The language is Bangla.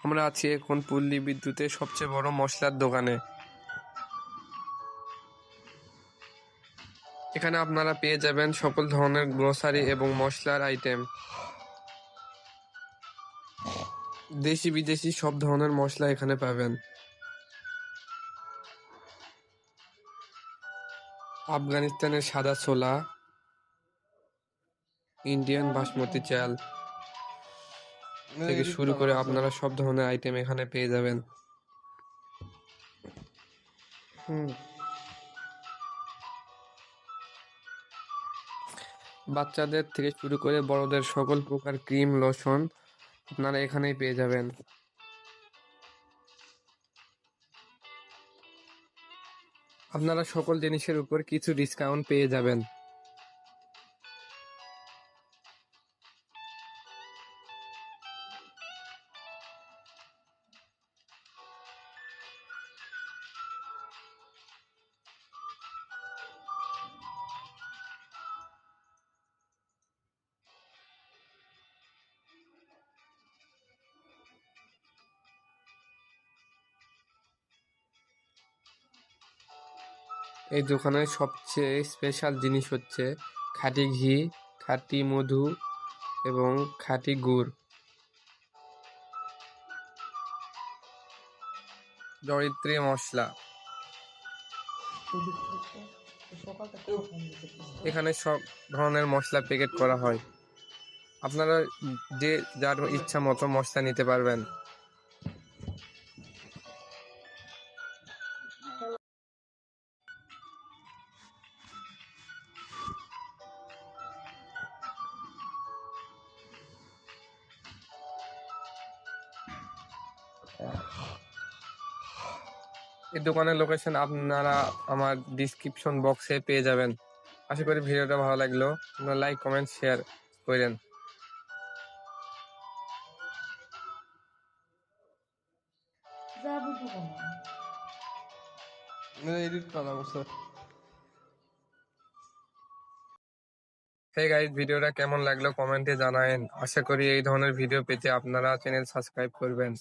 আমরা আছি এখন পল্লী বিদ্যুতের সবচেয়ে বড় মশলার দোকানে। এখানে আপনারা পেয়ে যাবেন সকল ধরনের গ্রোসারি এবং মশলার আইটেম। দেশি বিদেশি সব ধরনের মশলা এখানে পাবেন। আফগানিস্তানের সাদা ছোলা, ইন্ডিয়ান বাসমতি চাল থেকে শুরু করে আপনারা সব ধরনের আইটেম এখানে পেয়ে যাবেন। বাচ্চাদের থেকে শুরু করে বড়দের সকল প্রকার ক্রিম লোশন আপনারা এখানেই পেয়ে যাবেন। আপনারা সকল জিনিসের উপর কিছু ডিসকাউন্ট পেয়ে যাবেন। এই দোকানের সবচেয়ে স্পেশাল জিনিস হচ্ছে খাঁটি ঘি, খাঁটি মধু এবং খাঁটি গুড়। জয়িত্রী মশলা। এখানে সব ধরনের মশলা প্যাকেট করা হয়। আপনারা যে যার ইচ্ছা মতো মশলা নিতে পারবেন। এই দোকানের লোকেশন আপনারা আমার ডিসক্রিপশন বক্সে পেয়ে যাবেন। আশা করি ভিডিওটা ভালো লাগলো। আপনারা লাইক, কমেন্ট, শেয়ার করেন। হেই গাইস, ভিডিওটা কেমন লাগলো কমেন্টে জানায়েন। আশা করি এই ধরনের ভিডিও পেতে আপনারা চ্যানেল সাবস্ক্রাইব করবেন।